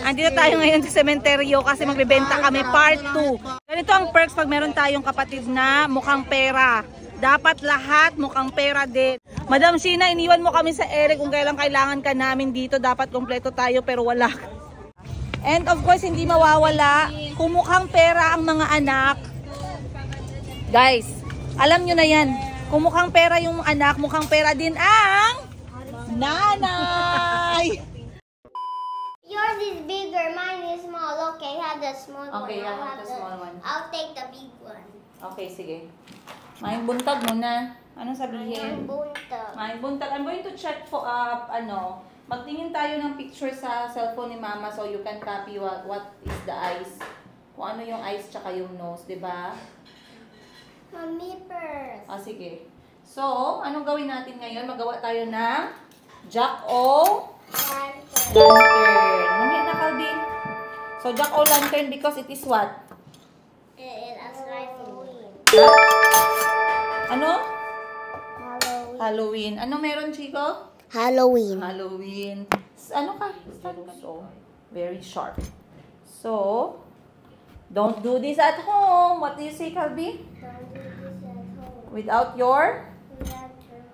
Andito tayo ngayon sa sementeryo kasi magbebenta kami part 2. Ganito ang perks pag meron tayong kapatid na mukhang pera. Dapat lahat mukhang pera din. Madam Sheena, iniwan mo kami sa Eric kung kailan kailangan ka namin dito. Dapat kompleto tayo pero wala. And of course, hindi mawawala kung mukhang pera ang mga anak. Guys, alam nyo na yan. Kung mukhang pera yung anak, mukhang pera din ang nanay! Yours is bigger, mine is small. Okay, have the small one. Okay, I'll have the small one. I'll take the big one. Okay, sige. Maing buntag muna. Anong sabihin? Maing buntag. Maing buntag. I'm going to check for magtingin tayo ng picture sa cellphone ni Mama so you can copy what is the eyes. Kung ano yung eyes tsaka yung nose, di ba? Mommy first. Ah, sige. So, anong gawin natin ngayon? Magawa tayo ng Jack-o'-lantern. Mamaya na, Calby. So, Jack-o'-lantern because it is what? It is Halloween. Ano? Halloween. Halloween. Ano meron, Chico? Halloween. Halloween. Ano ka? So, very sharp. So, don't do this at home. What do you say, Calby? Don't do this at home. Without your Without your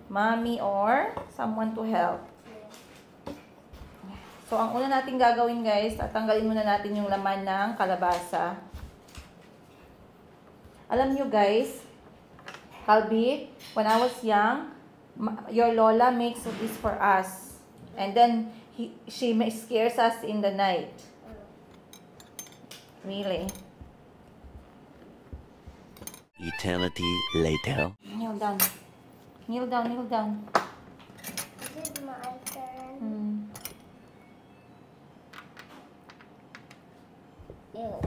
mommy or someone to help. So, ang una natin gagawin, guys, tatanggalin muna natin yung laman ng kalabasa. Alam nyo, guys, Calby, when I was young, your Lola makes this for us. And then, she scares us in the night. Really? Eternity later. Kneel down. Kneel down, kneel down. This is my turn. Ew.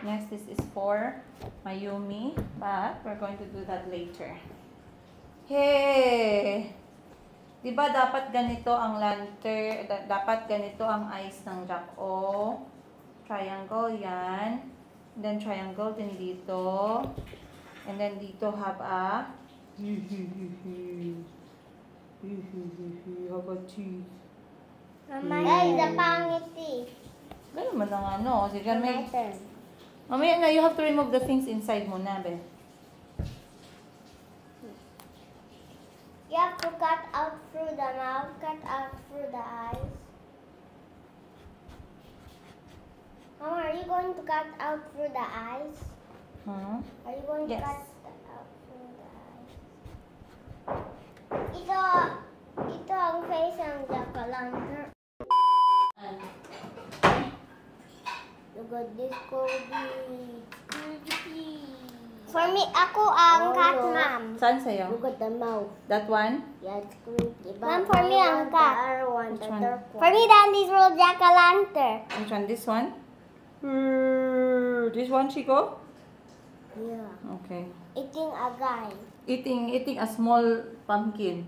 Next, this is for Mayumi, but we're going to do that later. Hey! Diba dapat ganito ang lantern, dapat ganito ang eyes ng Jack-o'. Triangle yan. And then triangle din dito. And then dito have a have a teeth. Mama, that is a pangit teeth. Ganun man ang ano. Sige, My turn. mamaya na, you have to remove the things inside muna, be. You have to cut out through the mouth, cut out through the eyes. Mama, are you going to cut out through the eyes? Huh? Are you going to Yes. cut out through the eyes? Ito ang face ng Jack-o'-lantern. Look at this, Kobe. For me, ako ang cat, ma'am. Saan sa'yo? Look at the mouth. That one? Yeah, it's creepy. Ma'am, for me, ang cat. Which one? For me, that is real Jack-o'-lantern. Which one? This one? This one, Chico? Yeah. Okay. Eating a guy. Eating a small pumpkin.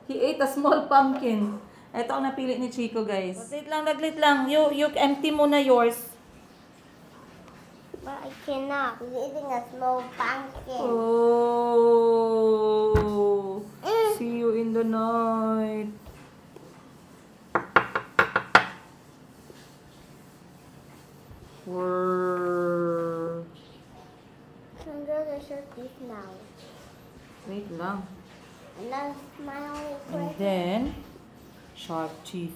He ate a small pumpkin. Ito ang napili ni Chico, guys. Daglit lang. You empty muna yours. But I cannot. He's eating a small pumpkin. Oh. See you in the night. Word. Sandra, the shirt is now. Wait lang. And that's my only And question. then, sharp teeth.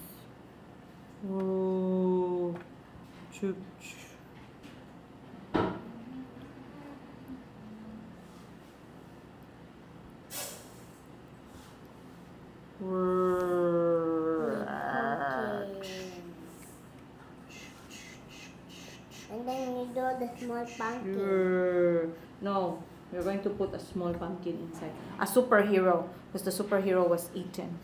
Whoa. Chup. And then you do the small pumpkin. Sure. No, you're going to put a small pumpkin inside. A superhero, because the superhero was eaten.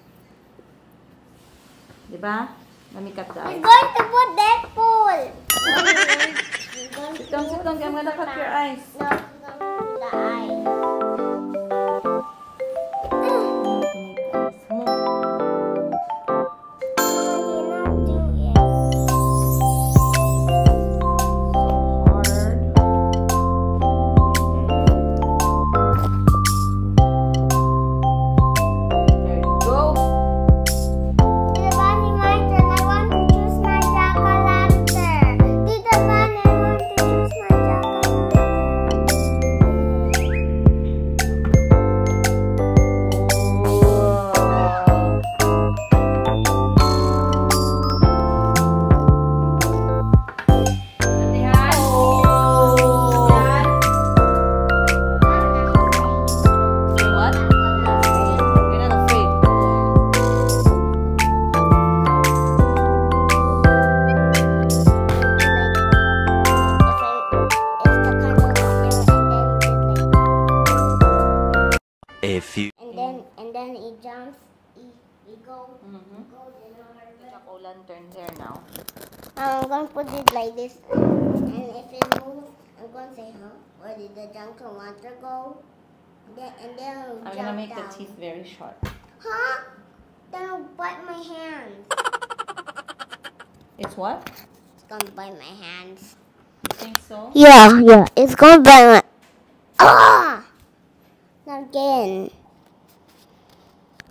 Diba? Let me cut the You're eyes. going to put Deadpool. Sit down, I'm gonna cut your eyes. No, you're going to do the eye. few. And then it jumps. It goes in our Jack-o'-lantern there now. I'm going to put it like this. And if it moves, I'm going to say, huh? Where did the jack-o'-lantern go? And then it'll I'm jump gonna make down. the teeth very sharp. Huh? Then it'll bite my hands. It's what? It's going to bite my hands. You think so? Yeah. It's going to bite my... Ah! Not again.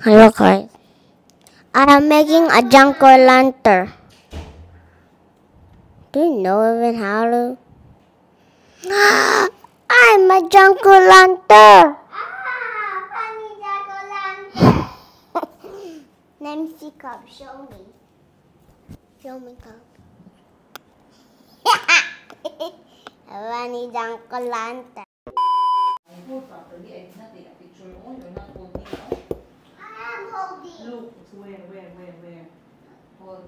Hello, guys. I am making a jack-o'-lantern. Do you know even how to? I'm a jack-o'-lantern. Funny jack-o'-lantern. Let me see, Cup. Show me. Show me, Cup. Funny jack-o'-lantern. I hold properly. I did not take a picture. Oh, you're not holding. Oh. I am holding. Look, it's where? Hold.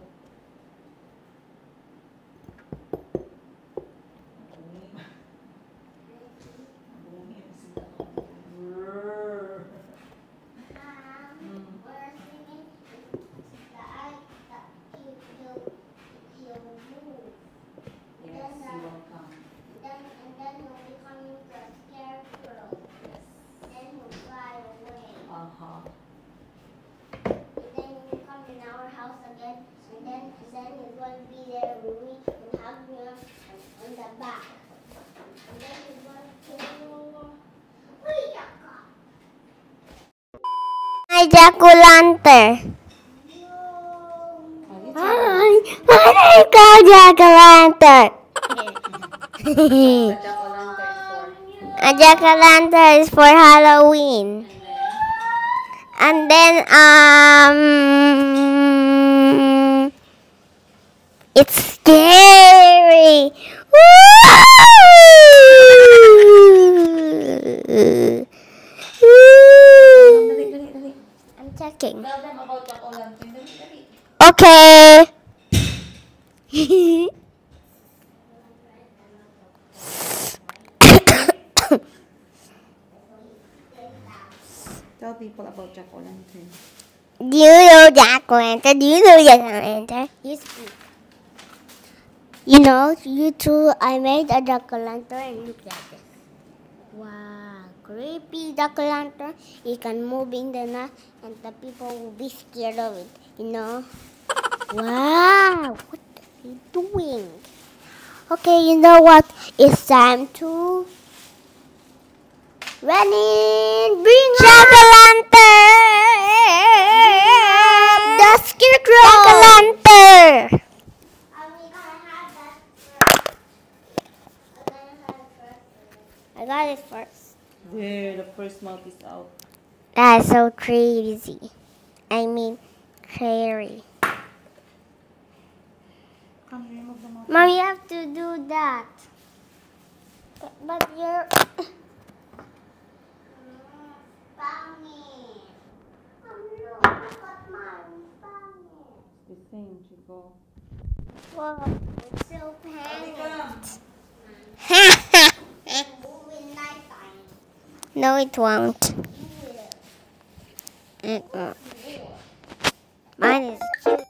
Yes, you will come. And then he'll become the scarecrow. Yes. Then he'll fly away. Uh-huh. And then he'll come in our house again. And then he's going to be there with me and hug me on the back. And then he's going to my jack-o'-lantern. I call jack-o'-lantern. A jack-o'-lantern is for Halloween. And then it's scary. Dali. I'm checking. Tell them about Jack-o'-lantern. Dali. Okay. Tell people about Jack-o'-lantern. Do you know jack-o'-lantern? You speak. You know, you too, I made a jack-o'-lantern and look at this. Wow, creepy jack-o'-lantern. You can move in the night and the people will be scared of it, you know. Wow, what are you doing? Okay, you know what? It's time to run in, bring jack-o'-lantern! The scarecrow! Jack-o'-lantern! I got it first. There, the first mouth is out. That's so crazy. I mean, scary. Come, remove the mouth. Mom, you have to do that. But you're... The same, Chico. Whoa, it's so panicked. No, it won't. It won't. Mine is cute.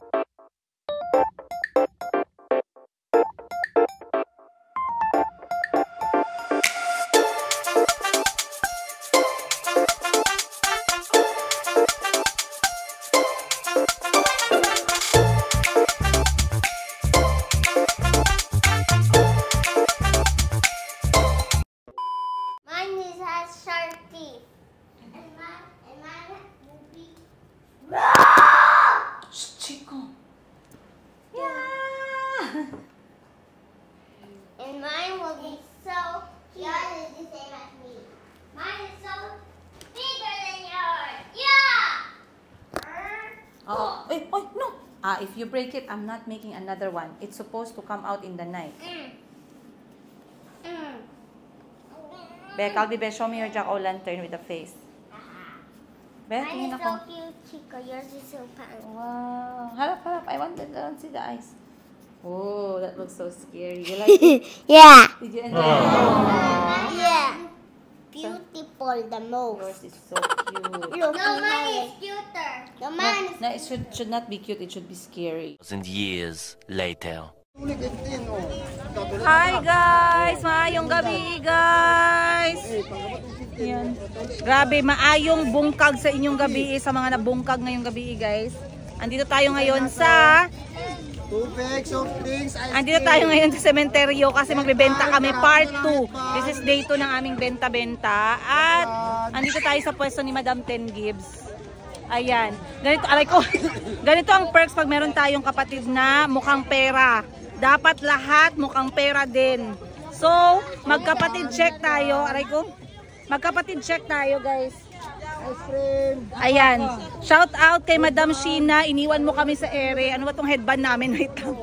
Has sharp teeth. And mine will be... Shh, Chico. Yeah. And mine will be so... Yours is the same as me. Mine is so bigger than yours. Yeah! Oh, wait, no. If you break it, I'm not making another one. It's supposed to come out in the night. Be, Calvi, Be, show me your Jack-o'-lantern with the face. Be, Mine tingin is ako. so cute, Chico. Yours is so pink. Wow. Harap. I want to see the eyes. Oh, that looks so scary. You like it? Yeah. Did you enjoy it? Yeah. Beautiful the most. Yours is so cute. No, mine is cuter. No, mine is No, it should not be cute. It should be scary. Years later. Hi guys! Maayong gabi guys! Yan. Grabe, maayong bungkag sa inyong gabi, sa mga nabungkag ngayong gabi guys. Andito tayo ngayon sa Andito tayo ngayon sa sementeryo kasi magbebenta kami part 2. This is day 2 ng aming benta-benta. At andito tayo sa pwesto ni Madam 10 Gibbs. Ayan. Ganito, aray ko. Ganito ang perks pag meron tayong kapatid na mukhang pera. Dapat lahat mukhang pera din. So, magkapatid check tayo. Aray ko. Magkapatid check tayo, guys. Ayan. Shout out kay Madam Sheena. Iniwan mo kami sa ere. Ano ba tong headband namin? Wait lang.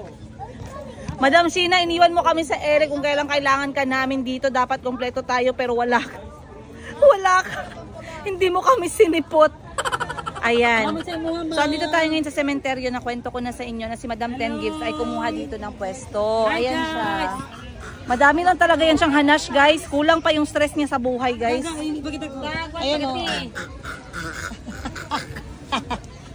Madam Sheena, iniwan mo kami sa ere kung kailan kailangan ka namin dito. Dapat kompleto tayo pero wala ka. Wala ka. Hindi mo kami sinipot. Ayan. So, andito tayo ngayon sa sementeryo na kwento ko na sa inyo na si Madam 10 Gibbs ay kumuha dito ng pwesto. Ayan siya. Madami lang talaga yan siyang hanash, guys. Kulang pa yung stress niya sa buhay, guys. Ayan o.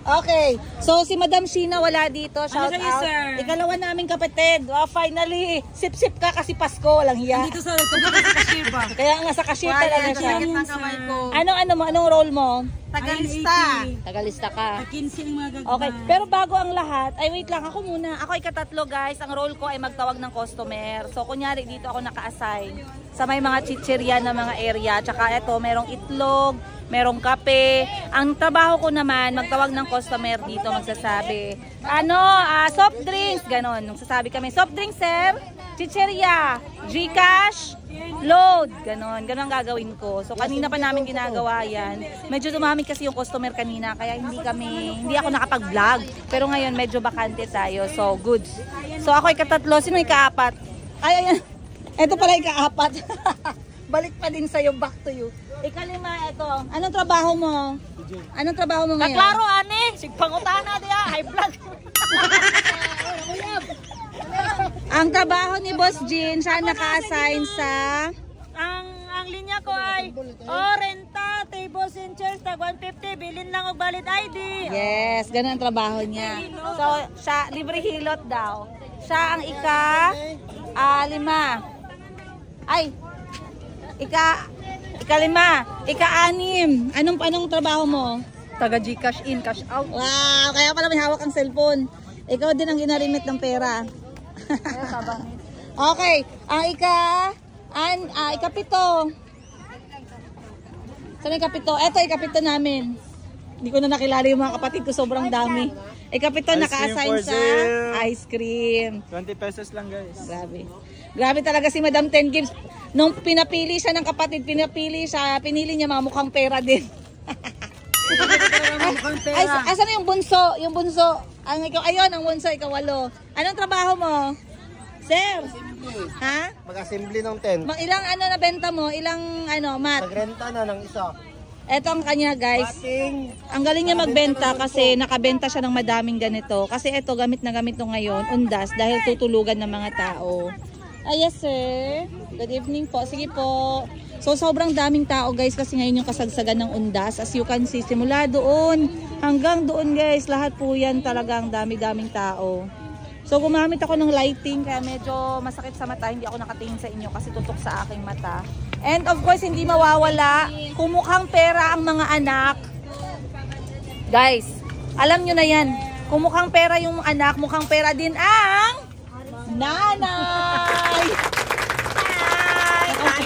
Okay. So, si Madam Sheena wala dito. Shout out. Ikalawa naming kapatid. Oh, finally. Sip-sip ka kasi Pasko. Walang hiya. Dito sa cashier ba? Kaya nga sa cashier talaga siya. Anong role mo? Tagalista. Tagalista ka. 15 ang mga gagawin. Okay, pero bago ang lahat, ay wait lang, ako muna. Ako ay katatlo guys, ang role ko ay magtawag ng customer. So kunyari dito ako naka-assign sa may mga chichirya na mga area. Tsaka ito, merong itlog, merong kape. Ang trabaho ko naman, magtawag ng customer dito, magsasabi, soft drinks, ganon. Magsasabi kami, soft drinks sir, chichirya, Gcash, load, ganon. Ganon ang gagawin ko. So kanina pa namin ginagawa yan. Medyo dumami kasi yung customer kanina, kaya hindi ako nakapag-vlog. Pero ngayon medyo bakante tayo. So goods. So ako ay katatlo. Sino ika-apat? Ay, ayan. Ito pala ika-apat. Balik pa din sa'yo. Back to you. Ikalima, ito. Anong trabaho mo? Anong trabaho mo ngayon? Kaklaro, ane. Sigpangutana diya. High blood. Ang trabaho ni Boss Jean, siya naka-assign sa... Ang linya ko ay renta, tables and chairs, tag 150, bilin lang og valid ID. Yes, ganun ang trabaho niya. So, siya, libre hilot daw. Siya ang ika-lima. Ay, ika-lima. Ika-anim. Anong trabaho mo? Taga Gcash in, cash out. Wow, kaya pala may hawak ang cellphone. Ikaw din ang ginarimit ng pera. Okay, ang ikapito. Saan ikapito? Eto, ikapito namin. Hindi ko na nakilala yung mga kapatid ko, sobrang dami. Ikapito, naka-assign sa ice cream. 20 pesos lang guys. Grabe. Grabe talaga si Madam 10 Gibbs. Nung pinapili siya ng kapatid, pinili niya mga mukhang pera din. Ay, asan yung bunso? Yung bunso. Ayun, ang bunso, ikawalo. Anong trabaho mo? Sir? Ha? Mag-assembly ng tent. Ilang nabenta mo? Ilang mat? Nagrenta na ng isa. Eto ang kanya guys. Ang galing niya magbenta kasi nakabenta siya ng madaming ganito. Kasi eto gamit na gamit to ngayon, undas, dahil tutulugan ng mga tao. Yes sir. Good evening po. Sige po. So sobrang daming tao guys kasi ngayon yung kasagsagan ng undas. As you can see, simula doon hanggang doon guys, lahat po yan talagang dami-daming tao. So gumamit ako ng lighting kaya medyo masakit sa mata. Hindi ako nakatingin sa inyo kasi tutok sa aking mata. And of course hindi mawawala kung mukhang pera ang mga anak. Guys, alam nyo na yan. Kung mukhang pera yung anak, mukhang pera din ang nanay! Hi!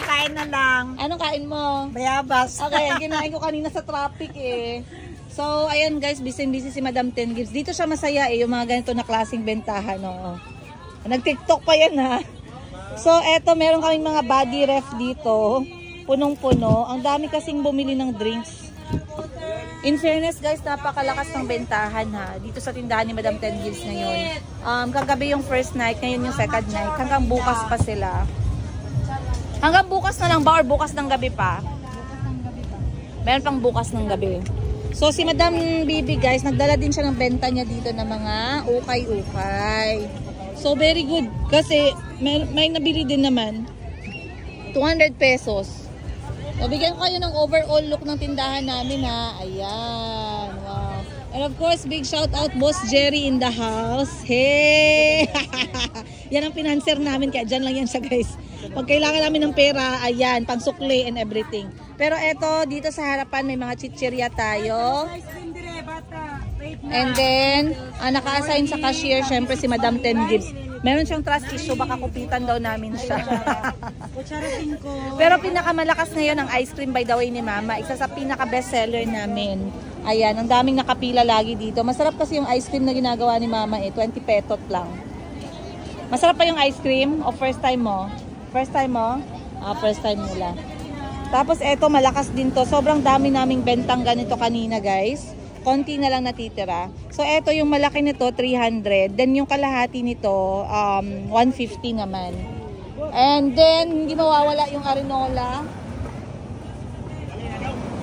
Kain na lang. Anong kain mo? Bayabas. Okay, kinain ko kanina sa traffic eh. So, ayan guys, busy si Madam 10 Gibbs. Dito siya masaya eh, yung mga ganito na klaseng bentahan. No? Nag-TikTok pa yan ha. So, eto, meron kaming mga body ref dito. Punong-puno. Ang dami kasing bumili ng drinks. In fairness guys, napakalakas ng bentahan ha. Dito sa tindahan ni Madam 10 Gibbs ngayon. Kagabi yung first night, ngayon yung second night. Hanggang bukas pa sila. Hanggang bukas na lang ba or bukas ng gabi pa? Meron pang bukas ng gabi. So si Madam Bibi guys, nagdala din siya ng benta niya dito ng mga ukay-ukay. So very good kasi may nabili din naman 200 pesos. So, bigyan ko kayo ng overall look ng tindahan namin ha. Ayan. Wow. And of course, big shout out Boss Jerry in the house. Hey! Yan ang financer namin. Kaya dyan lang yan siya guys. Pag kailangan namin ng pera, ayan, pangsukli and everything. Pero eto, dito sa harapan may mga chichirya tayo. And then, naka-assign sa cashier, syempre si Madam Ten Gibbs. Meron siyang trust issue, baka kupitan daw namin siya. Pero pinakamalakas ngayon ang ice cream by the way ni Mama. Isa sa pinaka-best seller namin. Ayan, ang daming nakapila lagi dito. Masarap kasi yung ice cream na ginagawa ni Mama 20 petot lang. Masarap pa yung ice cream? O first time mo? First time mo? First time nila. Tapos eto, malakas din to. Sobrang dami naming bentang ganito kanina guys. Konti na lang natitira. So, eto yung malaki nito, 300. Then, yung kalahati nito, 150 naman. And then, hindi mawawala yung arenola.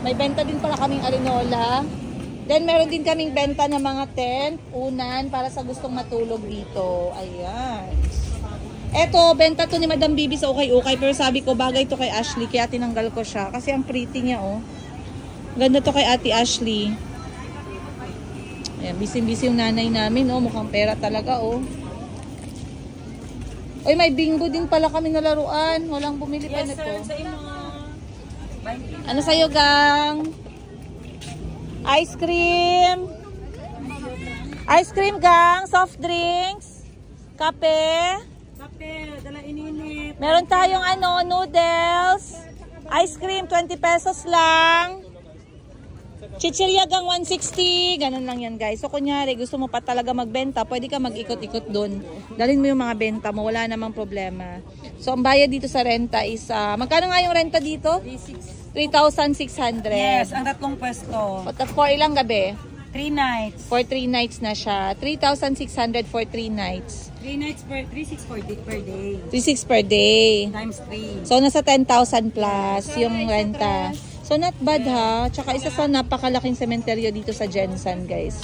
May benta din pala kaming arenola. Then, meron din kaming benta ng mga tent, unan, para sa gustong matulog dito. Ayan. Eto, benta to ni Madam Bibi sa ukay-ukay. Pero sabi ko, bagay to kay Ashley. Kaya tinanggal ko siya. Kasi ang pretty niya, oh. Ganda to kay Ate Ashley. Ayan, busy-busy yung nanay namin, oh. Mukhang pera talaga, oh. Uy, may bingo din pala kami na laruan. Walang bumili pa nito. Ano sa'yo, gang? Ice cream. Ice cream, gang. Soft drinks. Kape. Kape, dala ininit. Meron tayong noodles. Ice cream, 20 pesos lang. Chichirya gang 160, ganun lang yan guys. So kunyari gusto mo pa talaga magbenta, pwede ka mag-ikot-ikot dun. Dalhin mo yung mga benta mo, wala namang problema. So ang bayad dito sa renta is, magkano nga yung renta dito? 3,600. Yes, ang tatlong pwesto. For ilang gabi? 3 nights. For 3 nights na siya. 3,600 for 3 nights. 3 nights per 3,600 per day. 3,600 per day. Times 3. So nasa 10,000 plus yung renta. So not bad ha. Tsaka isa sa napakalaking sementeryo dito sa Jensen guys.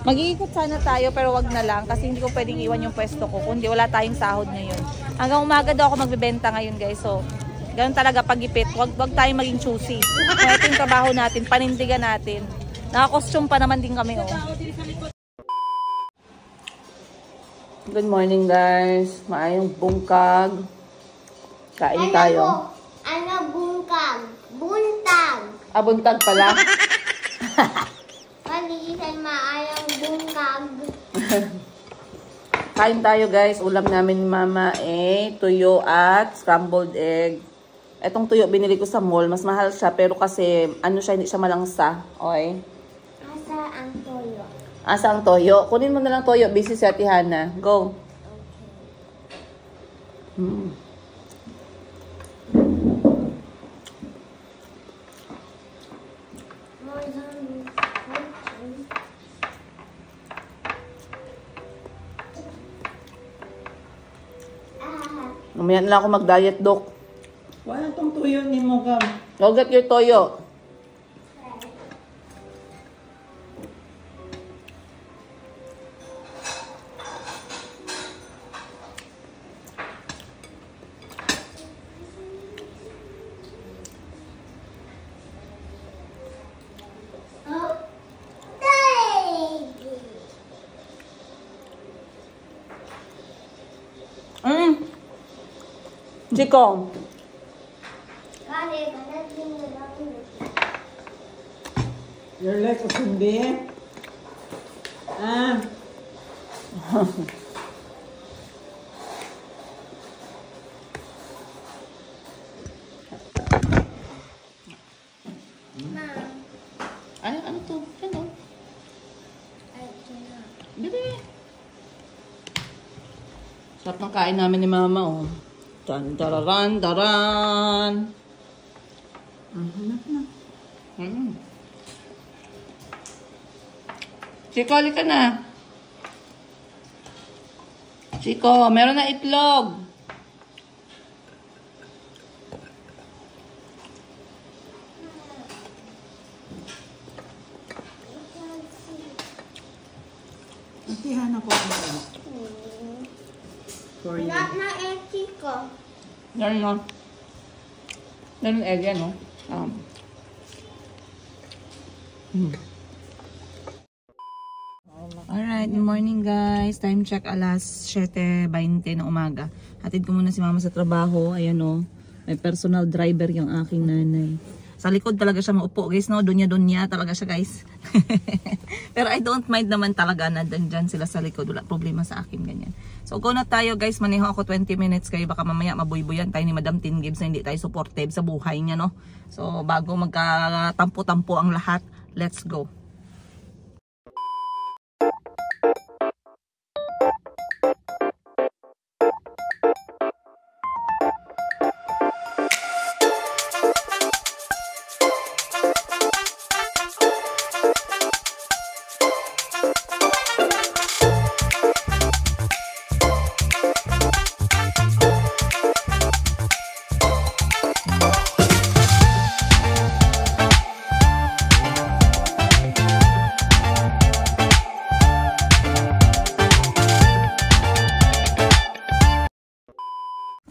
Mag-iikot sana tayo pero wag na lang kasi hindi ko pwedeng iwan yung pwesto ko kundi wala tayong sahod ngayon. Hanggang umaga daw ako magbebenta ngayon guys. So ganun talaga pag-ipit. Wag tayong maging choosy. Kung ito yung trabaho natin, panindigan natin. Naka-costume pa naman din kami oh. Good morning guys. Maayong bungkag. Kain tayo. Ano bungkag? Buntag. Buntag pala. Pag-iisan maayang bungkag. Kain tayo guys. Ulam namin ni Mama tuyo at scrambled egg. Etong tuyo binili ko sa mall. Mas mahal siya pero kasi hindi siya malangsa. Oy. Asa ang toyo? Asa ang toyo? Kunin mo na lang toyo. Busy si Ate Hana. Go. Mamaya na lang ako mag-diet, Dok. Wala tong tuyo ni mo, Gam. Go get your toyo. Chikong. Your leg is hindi. Ano to? Ano? Bibi. Sarap ng kain namin ni Mama, oh. Tan tararan taran. Chico, halika na. Chico, meron na itlog. Antihan ako. For you. Not na Chico. Meron na. Ganun area, no? Alright, good morning guys. Time check alas 7:20 ng umaga. Hatid ko muna si mama sa trabaho. Ayan o. May personal driver yung aking nanay. Sa likod talaga siya maupo guys, no? Dunya-dunya talaga siya guys. Pero I don't mind naman talaga na dyan sila sa likod. Wala problema sa akin ganyan. So go na tayo guys. Maneho ako 20 minutes kayo. Baka mamaya mabuybuyan tayo ni Madam Tin Gibbs na hindi tayo supportive sa buhay niya, no? So bago magkatampo-tampo ang lahat, let's go.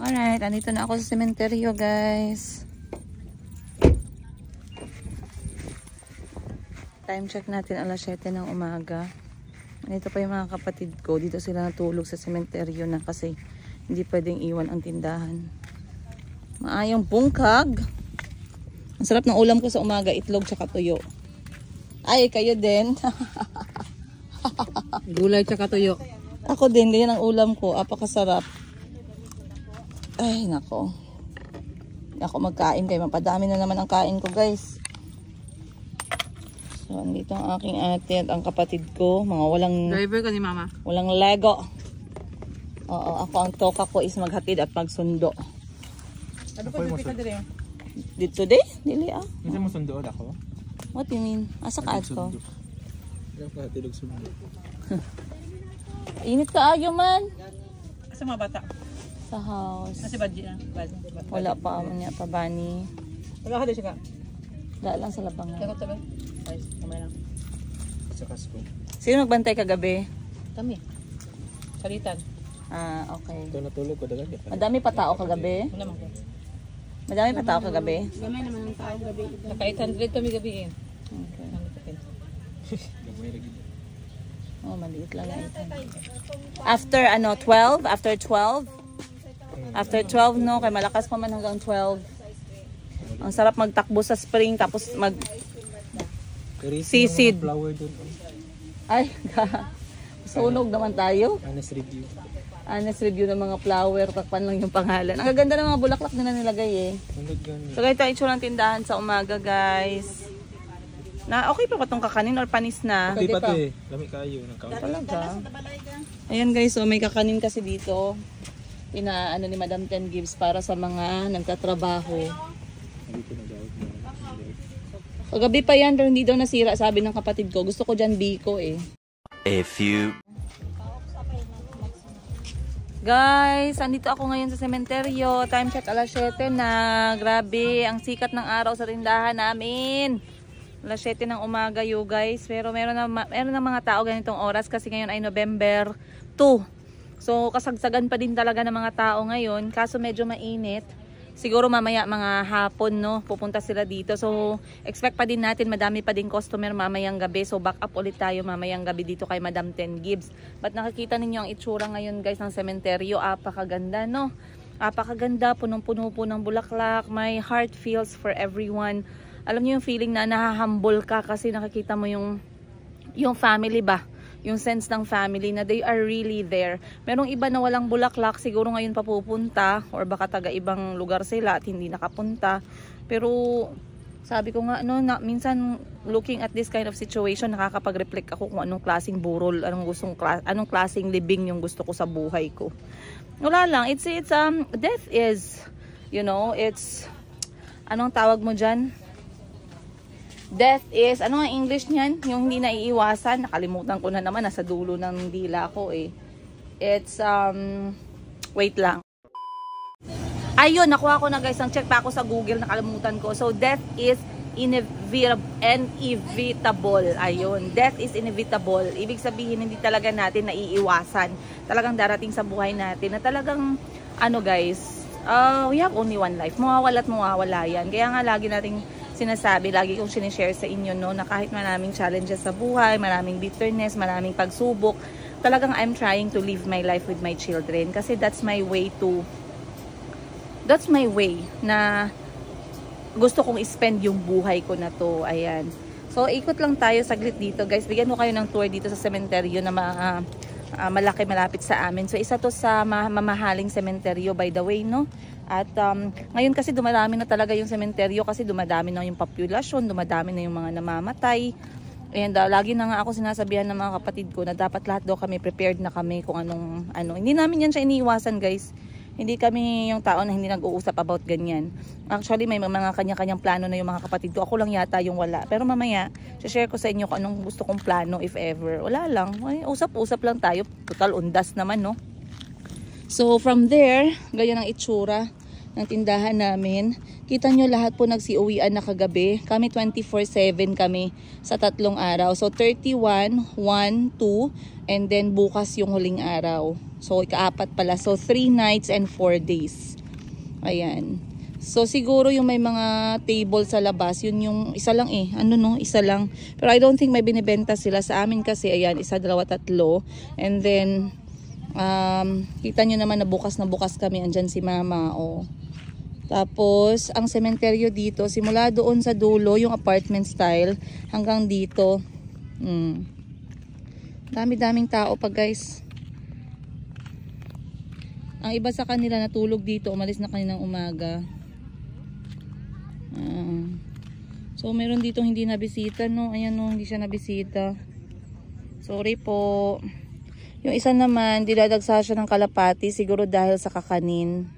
Alright, andito na ako sa sementeryo guys. Time check natin alas 7 ng umaga. Andito pa yung mga kapatid ko. Dito sila natulog sa sementeryo na kasi hindi pwedeng iwan ang tindahan. Maayong bungkag. Ang sarap ng ulam ko sa umaga, itlog tsaka tuyo. Ay, kayo din. Gulay tsaka tuyo. Ako din, ganyan ang ulam ko. Apakasarap. Ay, nako. Ako magkain kayo. Mapadami na naman ang kain ko, guys. So, andito ang aking ate at ang kapatid ko. Mga walang... Driver ka ni mama. Walang Lego. Oo, ako ang toka ko is maghatid at magsundo. Ano pa dito ka dire? Dito today? Dili ah. Hindi mo sundoon ako? What do you mean? Asa ka ko? Tilog sundo. Init ka agyo man. Asa mga bata? Sa house. Kasi badji na. Wala pa niya pa bani. Wala ka din siya ka? Wala lang sa labangan. Takot tabi? Ay, kamay lang. Sa kasko. Sino nagbantay kagabi? Kami. Salitan. Ah, okay. Ito natulog ko dagat. Madami pa tao kagabi? Wala man ko. Madami pa tao kagabi? Gamay naman ang tao gabi. Naka 800 kami gabi eh. Okay. Gamay lagi. Oh, maliit lang yan. After ano, 12? After 12? After 12, no? Kaya malakas pa man hanggang 12. Ang sarap magtakbo sa spring tapos sisid. Flower doon. Ay, sunog naman tayo. Honest review. Honest review ng mga flower. Takpan lang yung pangalan. Ang gaganda ng mga bulaklak na nilagay eh. So guys, ito yung tindahan sa umaga guys. Na okay pa ba itong kakanin or panis na? Hindi pa ito eh. Lami kayo. Talaga. Ayan guys, so may kakanin kasi dito. Inaano ni Madam Ten Gibbs para sa mga nagtatrabaho. Kagabi pa yan pero hindi daw nasira sabi ng kapatid ko. Gusto ko dyan biko eh. A few. Guys, andito ako ngayon sa sementeryo. Time check alas 7 na. Grabe, ang sikat ng araw sa tindahan namin. Alas 7 ng umaga you guys. Pero meron na mga tao ganitong oras kasi ngayon ay November 2. So kasagsagan pa din talaga ng mga tao ngayon. Kaso medyo mainit. Siguro mamaya mga hapon no, pupunta sila dito. So expect pa din natin madami pa din customer mamayang gabi. So back up ulit tayo mamayang gabi dito kay Madam Ten Gibbs. But nakikita ninyo ang itsura ngayon guys ng sementeryo. Apakaganda no. Apakaganda, punong-puno po ng bulaklak. My heart feels for everyone. Alam niyo yung feeling na nahahumble ka kasi nakikita mo yung family ba? Yung sense ng family na they are really there. Merong iba na walang bulaklak, siguro ngayon pa pupunta or baka taga ibang lugar sila at hindi nakapunta. Pero sabi ko nga no, minsan looking at this kind of situation nakakapag-reflect ako kung anong klaseng burol, anong klaseng living yung gusto ko sa buhay ko. Wala lang, it's death is, you know, it's anong tawag mo diyan? Death is, ano ang English niyan? Yung hindi naiiwasan. Nakalimutan ko na naman. Nasa dulo ng dila ko eh. It's, wait lang. Ayun, nakuha ko na guys. Ang check pa ako sa Google. Nakalimutan ko. So, death is inevitable. Ayun. Death is inevitable. Ibig sabihin, hindi talaga natin naiiwasan. Talagang darating sa buhay natin na talagang, ano guys, we have only one life. Mawawala at mawawala yan. Kaya nga lagi nating sinasabi, lagi kong sinishare sa inyo, no, na kahit maraming challenges sa buhay, maraming bitterness, maraming pagsubok, talagang I'm trying to live my life with my children. Kasi that's my way na gusto kong i-spend yung buhay ko na to. Ayan. So, ikot lang tayo saglit dito, guys. Bigyan ko kayo ng tour dito sa sementeryo na malaki malapit sa amin. So, isa to sa mamahaling sementeryo, by the way, no? At ngayon kasi dumadami na talaga yung sementeryo kasi dumadami na yung populasyon, dumadami na yung mga namamatay. And lagi na nga ako sinasabihan ng mga kapatid ko na dapat lahat daw kami prepared na kami kung anong ano. Hindi namin yan siya iniiwasan, guys. Hindi kami yung tao na hindi nag-uusap about ganyan. Actually, may mga kanya-kanyang plano na yung mga kapatid ko. Ako lang yata yung wala. Pero mamaya, share ko sa inyo kung anong gusto kong plano if ever. Wala lang. Ay, usap-usap lang tayo. Total undas naman, no? So, from there, ganyan ang itsura ng tindahan namin. Kita nyo lahat po nagsiuwian na kagabi. Kami 24/7 kami sa 3 araw. So, 31, 1, 2, and then bukas yung huling araw. So, ika-4 pala. So, 3 nights and 4 days. Ayan. So, siguro yung may mga table sa labas, yun yung isa lang eh. Ano no? Isa lang. Pero I don't think may binibenta sila sa amin kasi, ayan, 1, 2, 3. And then, kita nyo naman na bukas kami. Andyan si mama, oh. Tapos, ang sementeryo dito, simula doon sa dulo, yung apartment style, hanggang dito. Dami-daming tao pa, guys. Ang iba sa kanila natulog dito, umalis na kaninang umaga. So, meron dito hindi nabisita, no? Ayan, no, hindi siya nabisita. Sorry po. Yung isa naman, dinadagsa siya ng kalapati, siguro dahil sa kakanin.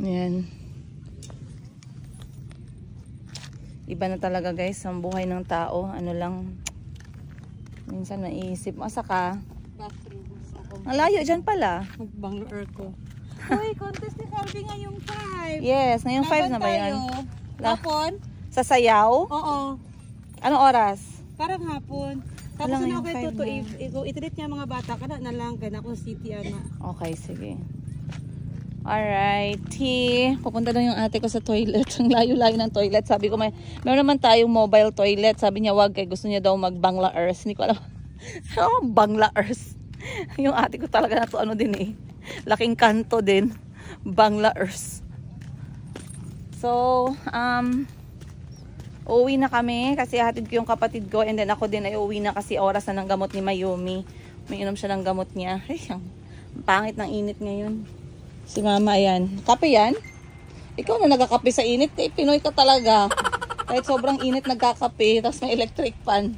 Ayan. Iba na talaga, guys, ang buhay ng tao. Ano lang, minsan naisip, asa ka? Ang layo dyan pala. Banglo ko. Uy, contest ni Calvi ngayong 5. Yes, ngayong 5 na ba yan? Hapon? Sa sayaw? Oo. Anong oras? Parang hapon. Tapos Wala na ngayong ako 5 ito, itilit niya mga bata ka na lang, kaya ako city, ana. Okay, sige. Alrighty. Pupunta na yung ate ko sa toilet. Ang layo-layo ng toilet. Sabi ko, meron naman tayong mobile toilet. Sabi niya, wag, kaya gusto niya daw mag-Bangla Earth. Hindi ko alam. Oh, Bangla Earth. Yung ate ko talaga na to, ano din eh. Laking kanto din. Bangla Earth. So, uuwi na kami kasi hatid ko yung kapatid ko. And then ako din ay uuwi na kasi oras na ng gamot ni Mayumi. May inom siya ng gamot niya. Ay, ang pangit ng init ngayon. Si mama, ayan. Kape yan? Ikaw na nagkakape sa init. Eh, Pinoy ka talaga. Kahit sobrang init nagkakape. Tapos may electric fan.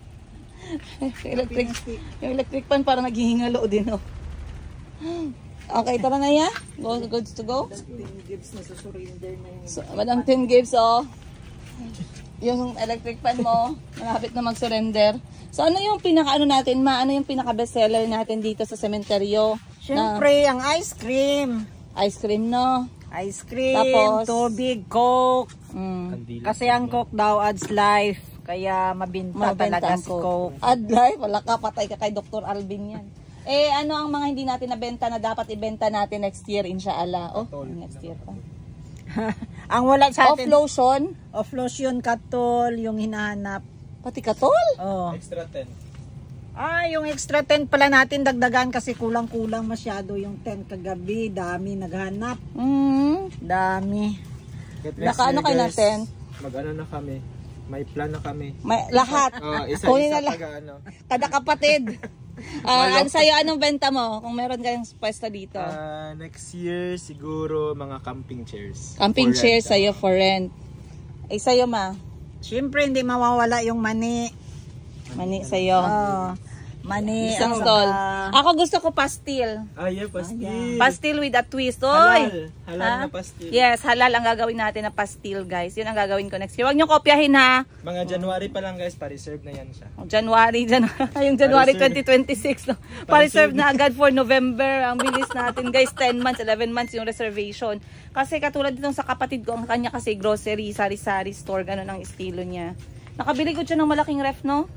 Yung electric fan parang naghihingalo din, oh. Okay, tara na ya. Goods to go. So, Madam 10 gives, oh. Yung electric fan mo, malapit na mag-surrender. So, ano yung pinaka-ano natin, ma? Ano yung pinaka-bestseller natin dito sa sementeryo? Siyempre, ang ice cream. Ice cream, no? Ice cream, Tapos, tubig, Coke. Kandila. Kasi ang Coke daw adds life. Kaya mabinta talaga si Coke. Adlay, wala ka, patay ka kay Dr. Alvin yan. Eh, ano ang mga hindi natin nabenta na dapat ibenta natin next year, inshallah? Oh, next year pa. Ang wala sa atin. Off-lotion? Off-lotion, katol, yung hinahanap. Pati katol? Oh. Extra 10. Yung extra 10 pala natin dagdagan kasi kulang-kulang masyado yung 10 kagabi. Dami naghanap. Dami. Nakaano kayo natin? Mag-ano na kami. May plan na kami. May, lahat. Kunin na Ano. Kada kapatid. Ano sa'yo, anong benta mo? Kung meron kayong pwesto dito. Next year, siguro mga camping chairs. Camping For chairs rent, sa'yo for rent. Eh, sa'yo, ma? Siyempre, hindi mawawala yung mani. Mani sa'yo. Mani. Isang stall. Ako gusto ko pastil. Yeah, pastil. Pastil with a twist. Oy! Halal na pastil. Yes, halal ang gagawin natin na pastil, guys. Yun ang gagawin ko next year. Huwag nyo kopyahin, ha? Mga January pa lang, guys. Pa-reserve na yan siya. January. Yung January 2026. No? Pa-reserve na agad for November. Ang bilis natin, guys. 10 months, 11 months yung reservation. Kasi katulad ditong sa kapatid ko, ang kanya kasi grocery, sari-sari store. Ganun ang estilo niya. Nakabili ko siya ng malaking ref, no?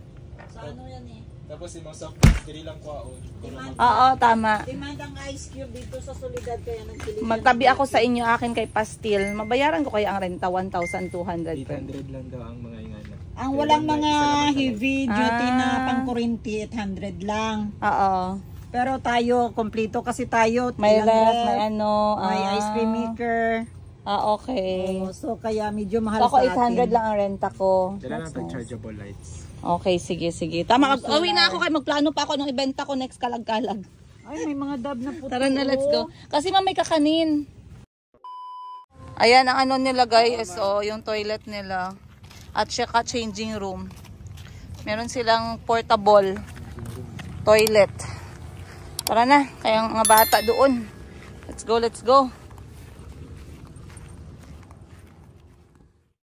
Sa ano yan eh? Tapos yung mga soft drinks, dili lang kwaon. Oo, tama. Demand ang ice cube dito sa Solidad kaya nagpili. Magtabi ako sa inyo, akin kay Pastil. Mabayaran ko kaya ang renta, 1,200 per. 800 lang daw ang mga ingana. Ang walang mga heavy duty na pang-kurinti, 800 lang. Oo. Pero tayo, kompleto kasi tayo. May ilang ref, may ano. may ice cream maker. Okay. Oh, so kaya medyo mahal So, ako sa atin. 800 lang ang renta ko. Dala lang rechargeable lights. Okay, sige. Tama, uwi na ako kay magplano pa ako nung ibenta ko next kalag-kalag. Ay, may mga dab na puto. Tara na, let's go. Kasi may kakanin. Ayan ang ano nila guys, yung toilet nila. At saka changing room. Meron silang portable toilet. Tara na, kayang mga bata doon. Let's go.